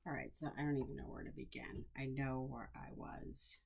All right, so I don't even know where to begin. I know where I was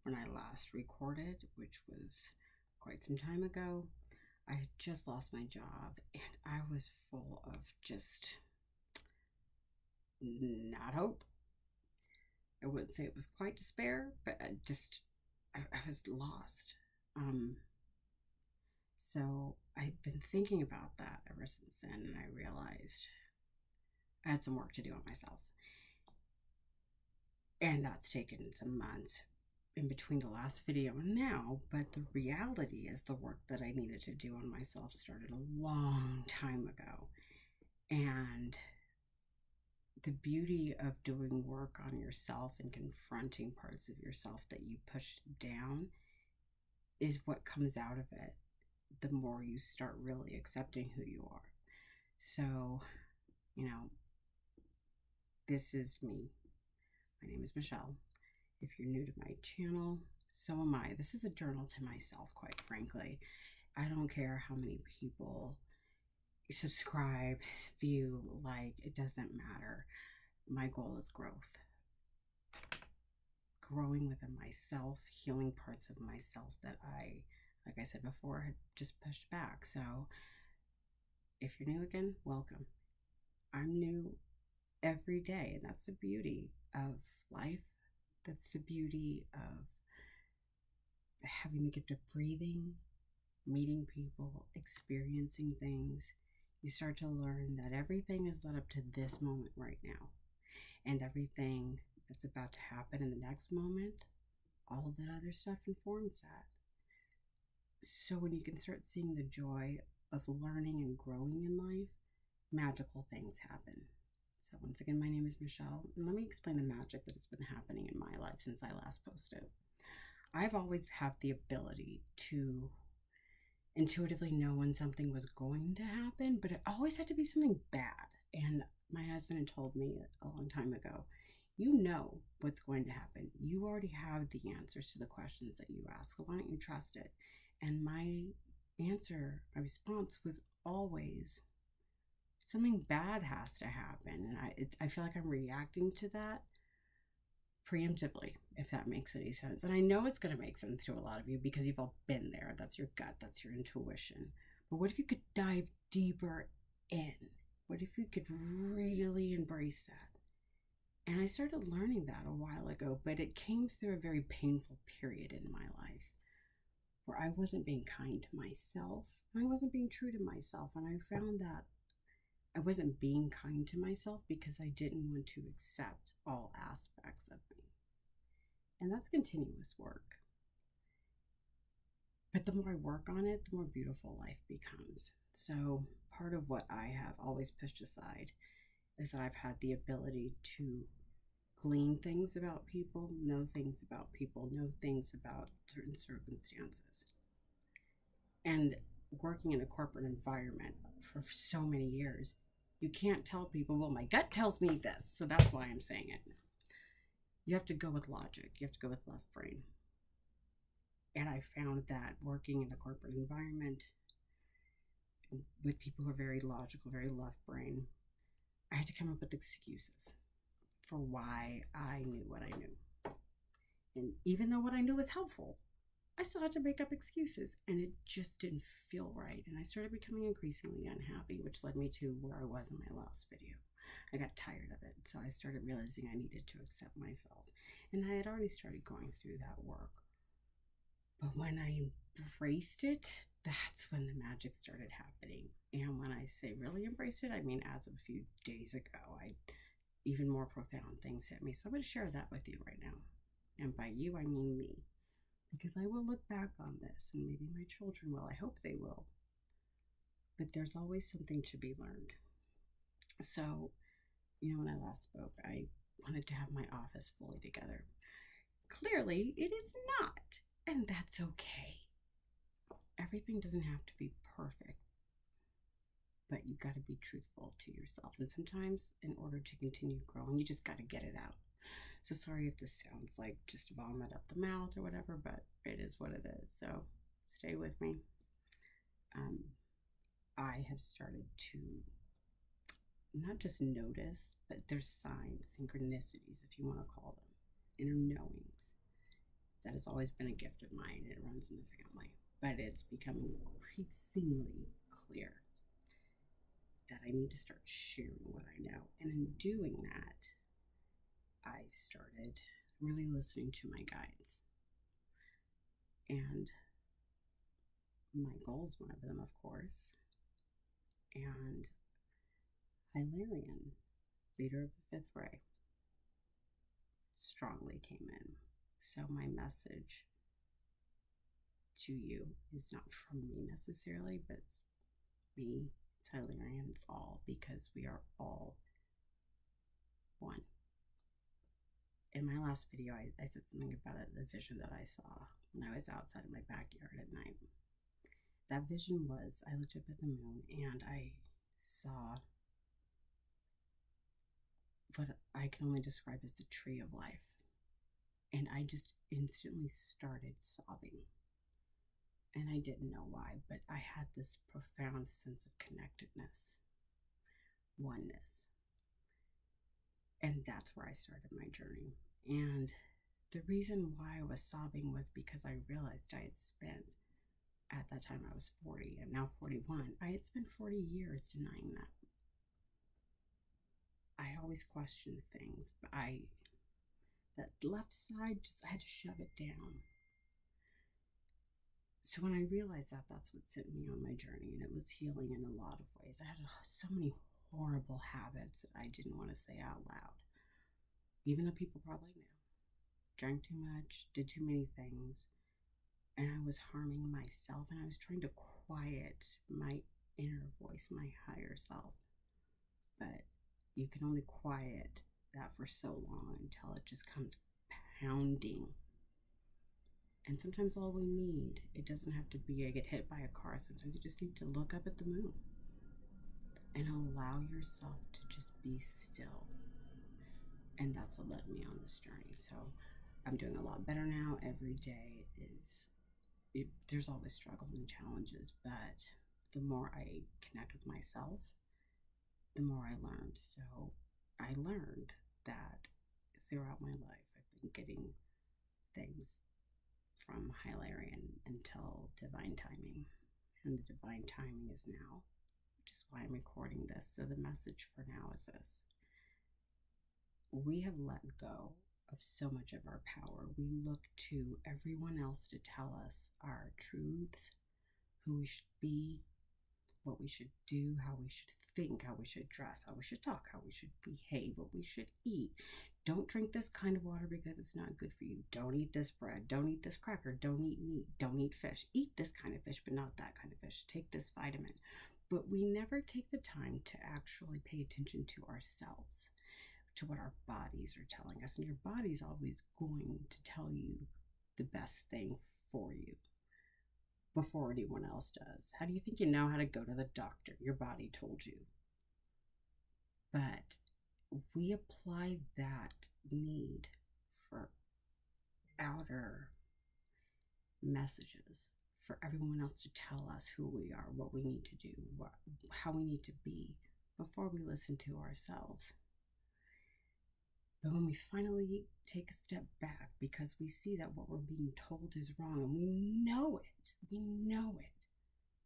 when I last recorded, which was quite some time ago. I had just lost my job and I was full of just not hope. I wouldn't say it was quite despair, but I was lost. Um, so I'd been thinking about that ever since then, and I realized I had some work to do on myself. And that's taken some months in between the last video and now, but the reality is the work that I needed to do on myself started a long time ago. And the beauty of doing work on yourself and confronting parts of yourself that you pushed down is what comes out of it the more you start really accepting who you are. So, this is me. My name is Michelle. If you're new to my channel, so am I. This is a journal to myself, quite frankly. I don't care how many people subscribe, view, like, it doesn't matter. My goal is growth. Growing within myself, healing parts of myself that like I said before, had just pushed back. So if you're new again, welcome. I'm new every day, and that's the beauty of life. That's the beauty of having the gift of breathing, meeting people, experiencing things. You start to learn that everything is led up to this moment right now. And everything that's about to happen in the next moment, all of that other stuff informs that. So when you can start seeing the joy of learning and growing in life, magical things happen. So once again, my name is Michelle, and let me explain the magic that has been happening in my life since I last posted. I've always had the ability to intuitively know when something was going to happen, but it always had to be something bad. And my husband had told me a long time ago, you know what's going to happen. You already have the answers to the questions that you ask. So why don't you trust it? And my response was always, something bad has to happen. And I feel like I'm reacting to that preemptively, if that makes any sense. And I know it's going to make sense to a lot of you because you've all been there. That's your gut, that's your intuition. But what if you could dive deeper in? What if you could really embrace that? And I started learning that a while ago, but it came through a very painful period in my life where I wasn't being kind to myself. I wasn't being true to myself. And I found that I wasn't being kind to myself because I didn't want to accept all aspects of me. And that's continuous work. But the more I work on it, the more beautiful life becomes. So part of what I have always pushed aside is that I've had the ability to glean things about people, know things about certain circumstances. And working in a corporate environment for so many years, you can't tell people, well, my gut tells me this, so that's why I'm saying it. You have to go with logic. You have to go with left brain. And I found that working in a corporate environment with people who are very logical, very left brain, I had to come up with excuses for why I knew what I knew. And even though what I knew was helpful, I still had to make up excuses, and it just didn't feel right. And I started becoming increasingly unhappy, which led me to where I was in my last video. I got tired of it, so I started realizing I needed to accept myself. And I had already started going through that work. But when I embraced it, that's when the magic started happening. And when I say really embraced it, I mean as of a few days ago, even more profound things hit me. So I'm going to share that with you right now. And by you, I mean me. Because I will look back on this, and maybe my children will. I hope they will. But there's always something to be learned. So, when I last spoke, I wanted to have my office fully together. Clearly, it is not. And that's okay. Everything doesn't have to be perfect. But you got to be truthful to yourself. And sometimes, in order to continue growing, you just got to get it out. So sorry if this sounds like just vomit up the mouth or whatever, but it is what it is. So stay with me. I have started to not just notice, but there's signs, synchronicities, if you want to call them, inner knowings. That has always been a gift of mine. It runs in the family, but it's becoming increasingly clear that I need to start sharing what I know. And in doing that, I started really listening to my guides. And Michael is one of them, of course. And Hilarion, leader of the fifth ray, strongly came in. So my message to you is not from me necessarily, but it's me, it's Hilarion, it's all, because we are all one. In my last video, I said something about the vision that I saw when I was outside of my backyard at night. That vision was, I looked up at the moon and I saw what I can only describe as the tree of life. And I just instantly started sobbing. And I didn't know why, but I had this profound sense of connectedness, oneness. And that's where I started my journey. And the reason why I was sobbing was because I realized I had spent, at that time I was 40, and now 41, I had spent 40 years denying that. I always questioned things, but that left side, I had to shove it down. So when I realized that, that's what sent me on my journey, and it was healing in a lot of ways. I had so many horrible habits that I didn't want to say out loud, even though people probably knew. Drank too much, did too many things, and I was harming myself, and I was trying to quiet my inner voice, my higher self. But you can only quiet that for so long until it just comes pounding. And sometimes all we need, it doesn't have to be I get hit by a car. Sometimes you just need to look up at the moon and allow yourself to just be still. And that's what led me on this journey. So I'm doing a lot better now. Every day there's always struggles and challenges, but the more I connect with myself, the more I learned. So I learned that throughout my life, I've been getting things from Hilarion until divine timing. And the divine timing is now, which is why I'm recording this. So the message for now is this. We have let go of so much of our power. We look to everyone else to tell us our truths, who we should be, what we should do, how we should think, how we should dress, how we should talk, how we should behave, what we should eat. Don't drink this kind of water because it's not good for you. Don't eat this bread. Don't eat this cracker. Don't eat meat. Don't eat fish. Eat this kind of fish, but not that kind of fish. Take this vitamin. But we never take the time to actually pay attention to ourselves, to what our bodies are telling us. And your body's always going to tell you the best thing for you before anyone else does. How do you think you know how to go to the doctor? Your body told you. But we apply that need for outer messages for everyone else to tell us who we are, what we need to do, how we need to be before we listen to ourselves. But when we finally take a step back because we see that what we're being told is wrong and we know it.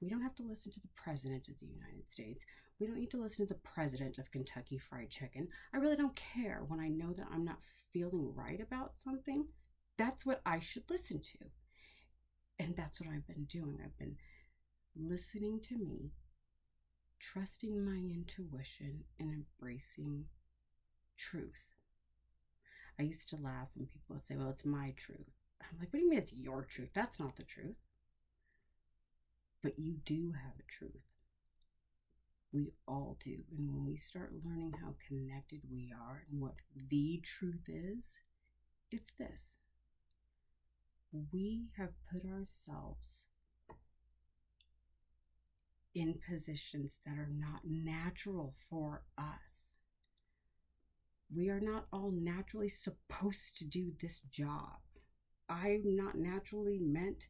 We don't have to listen to the President of the United States. We don't need to listen to the President of Kentucky Fried Chicken. I really don't care when I know that I'm not feeling right about something. That's what I should listen to. And that's what I've been doing. I've been listening to me, trusting my intuition, and embracing truth. I used to laugh when people would say, well, it's my truth. I'm like, what do you mean it's your truth? That's not the truth. But you do have a truth. We all do. And when we start learning how connected we are and what the truth is, it's this. We have put ourselves in positions that are not natural for us. We are not all naturally supposed to do this job. I'm not naturally meant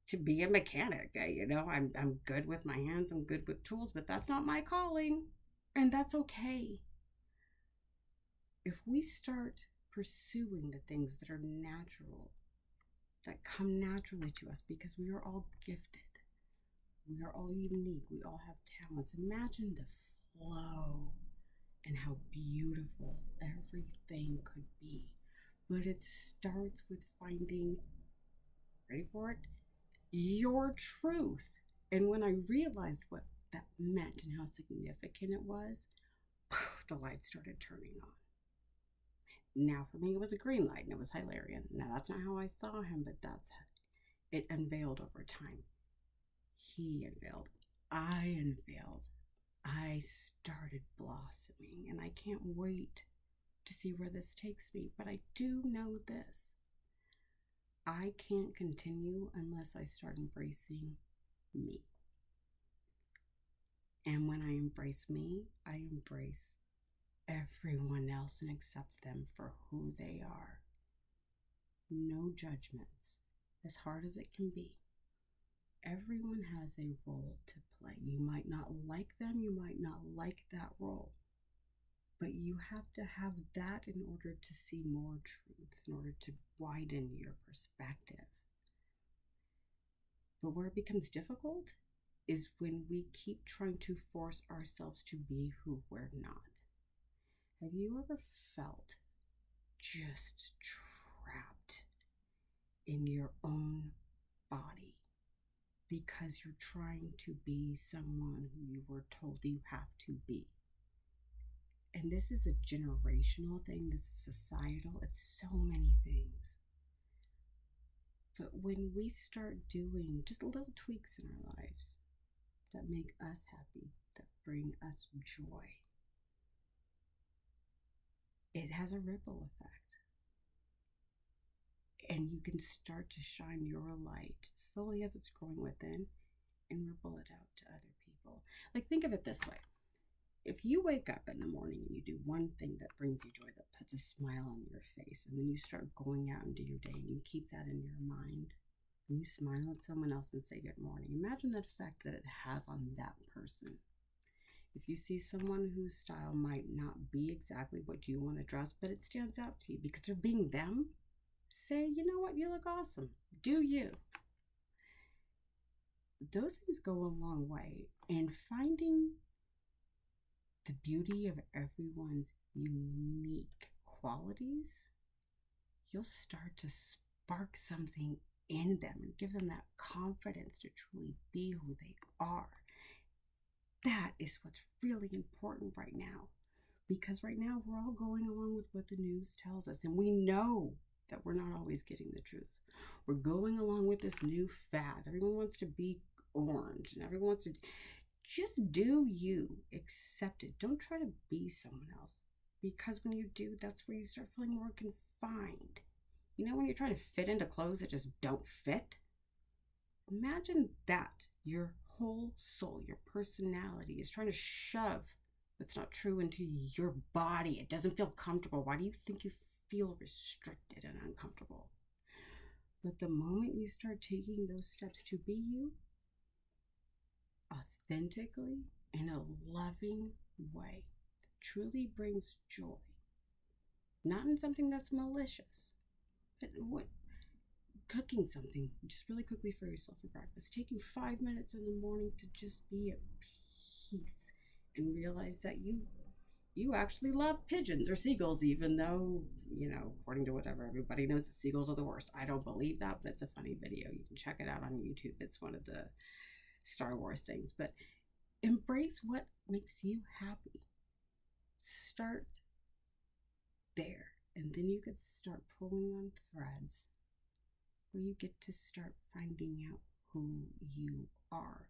to be a mechanic. I'm good with my hands, I'm good with tools, but that's not my calling. And that's okay. If we start pursuing the things that are natural, that come naturally to us, because we are all gifted, we are all unique, we all have talents. Imagine the flow and how beautiful everything could be. But it starts with finding, ready for it, your truth. And when I realized what that meant and how significant it was, the light started turning on. Now, for me, it was a green light and it was Hilarion. Now, that's not how I saw him, but that's how it unveiled over time. He unveiled. I unveiled. I started blossoming, and I can't wait to see where this takes me. But I do know this: I can't continue unless I start embracing me. And when I embrace me, I embrace everyone else and accept them for who they are. No judgments, as hard as it can be. Everyone has a role to play. You might not like them, you might not like that role, but you have to have that in order to see more truth, in order to widen your perspective. But where it becomes difficult is when we keep trying to force ourselves to be who we're not. Have you ever felt just trapped in your own body because you're trying to be someone who you were told you have to be? And this is a generational thing, this is societal, it's so many things. But when we start doing just little tweaks in our lives that make us happy, that bring us joy, it has a ripple effect. And you can start to shine your light slowly as it's growing within and ripple it out to other people. Like, think of it this way. If you wake up in the morning and you do one thing that brings you joy, that puts a smile on your face, and then you start going out into your day and you keep that in your mind, and you smile at someone else and say good morning, imagine the effect that it has on that person. If you see someone whose style might not be exactly what you want to dress, but it stands out to you because they're being them, say, you know what, you look awesome. Do you. Those things go a long way in finding the beauty of everyone's unique qualities. You'll start to spark something in them and give them that confidence to truly be who they are. That is what's really important right now, because right now we're all going along with what the news tells us, and we know that we're not always getting the truth. We're going along with this new fad. Everyone wants to be orange, and everyone wants to just do you. Accept it. Don't try to be someone else, because when you do, that's where you start feeling more confined. You know, when you're trying to fit into clothes that just don't fit? Imagine that your whole soul, your personality is trying to shove what's not true into your body. It doesn't feel comfortable. Why do you think you feel restricted and uncomfortable? But the moment you start taking those steps to be you, authentically, in a loving way, that truly brings joy, not in something that's malicious, but what cooking something just really quickly for yourself for breakfast, taking 5 minutes in the morning to just be at peace and realize that you actually love pigeons or seagulls, even though, you know, according to whatever, everybody knows that seagulls are the worst. I don't believe that, but it's a funny video. You can check it out on YouTube. It's one of the Star Wars things. But embrace what makes you happy. Start there, and then you could start pulling on threads where you get to start finding out who you are.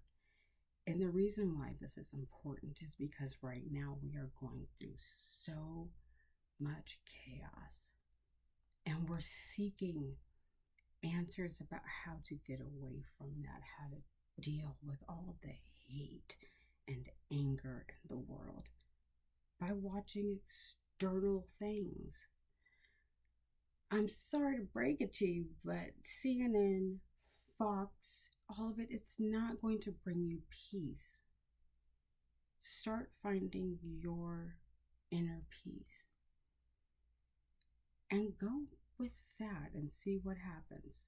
And the reason why this is important is because right now we are going through so much chaos, and we're seeking answers about how to get away from that, how to deal with all the hate and anger in the world by watching external things. I'm sorry to break it to you, but CNN, Fox, all of it, it's not going to bring you peace. Start finding your inner peace and go with that and see what happens.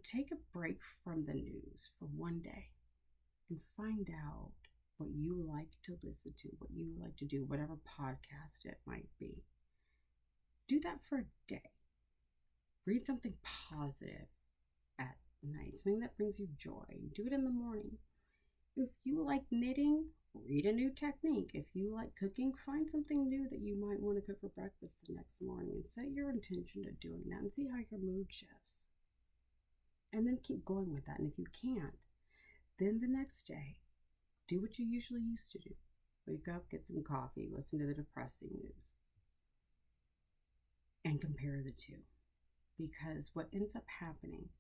Take a break from the news for one day and find out what you like to listen to, what you like to do, whatever podcast it might be. Do that for a day. Read something positive at night, something that brings you joy. Do it in the morning. If you like knitting, read a new technique. If you like cooking, find something new that you might want to cook for breakfast the next morning and set your intention to doing that and see how your mood shifts. And then keep going with that. And if you can't, then the next day, do what you usually used to do. Wake up, get some coffee, listen to the depressing news, and compare the two. Because what ends up happening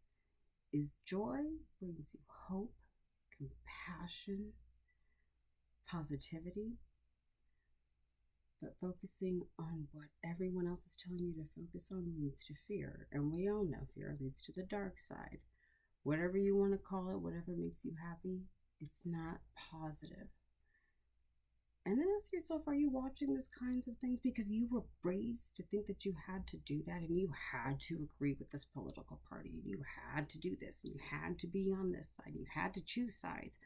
is joy brings you hope, compassion, positivity, but focusing on what everyone else is telling you to focus on leads to fear. And we all know fear leads to the dark side. Whatever you want to call it, whatever makes you happy, it's not positive. And then ask yourself, are you watching these kinds of things because you were raised to think that you had to do that and you had to agree with this political party and you had to do this and you had to be on this side, you had to choose sides?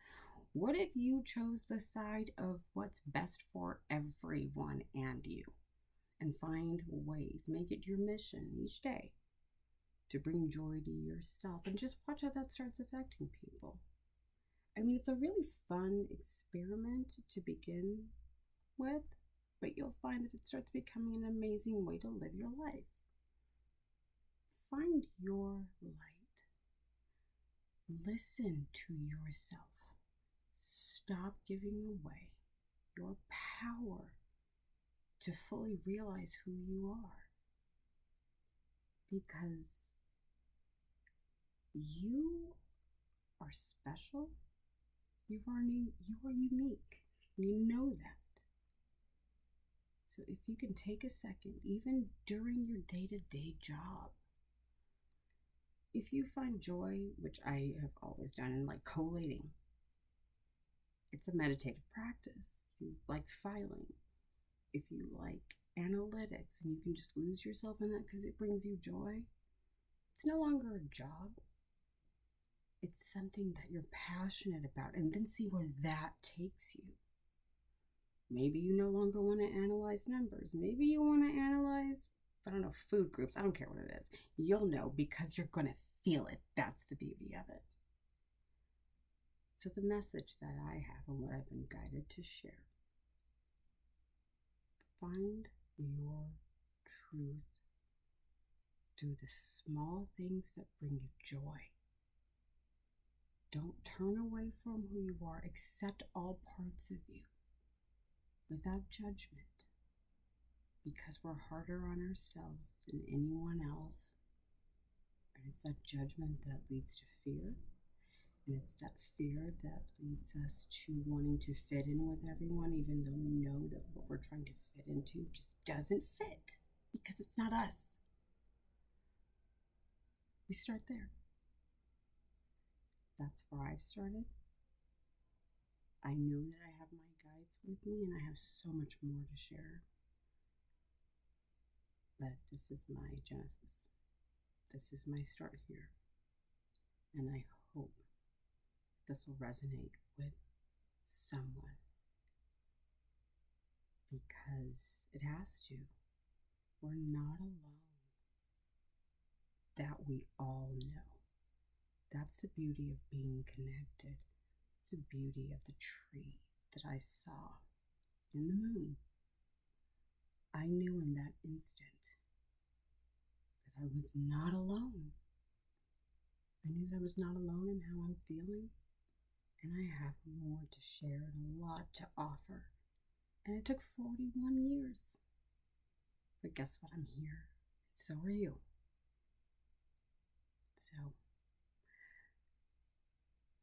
What if you chose the side of what's best for everyone and you? And find ways, make it your mission each day to bring joy to yourself and just watch how that starts affecting people. I mean, it's a really fun experiment to begin with, but you'll find that it starts becoming an amazing way to live your life. Find your light. Listen to yourself. Stop giving away your power to fully realize who you are. Because you are special. You are unique. You know that. So if you can take a second, even during your day-to-day job, if you find joy, which I have always done, in like collating, it's a meditative practice. If you like filing, if you like analytics, and you can just lose yourself in that because it brings you joy, it's no longer a job. It's something that you're passionate about, and then see where that takes you. Maybe you no longer want to analyze numbers. Maybe you want to analyze, food groups. I don't care what it is. You'll know because you're going to feel it. That's the beauty of it. So the message that I have and what I've been guided to share, find your truth through the small things that bring you joy. Don't turn away from who you are. Accept all parts of you without judgment, because we're harder on ourselves than anyone else. And it's that judgment that leads to fear. And it's that fear that leads us to wanting to fit in with everyone, even though we know that what we're trying to fit into just doesn't fit because it's not us. We start there. That's where I've started. I know that I have my guides with me and I have so much more to share. But this is my genesis. This is my start here. And I hope this will resonate with someone, because it has to. We're not alone. That we all know. That's the beauty of being connected. It's the beauty of the tree that I saw in the moon. I knew in that instant that I was not alone. I knew that I was not alone in how I'm feeling. And I have more to share and a lot to offer. And it took 41 years. But guess what? I'm here. So are you. So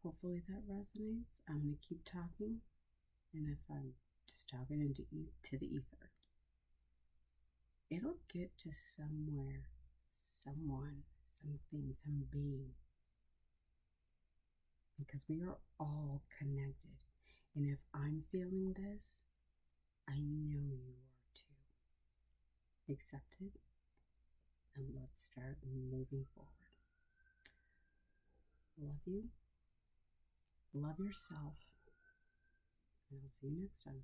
hopefully that resonates. I'm going to keep talking. And if I'm just talking into to the ether, it'll get to somewhere, someone, something, some being. Because we are all connected. And if I'm feeling this, I know you are too. Accept it, and let's start moving forward. Love you. Love yourself. And I'll see you next time.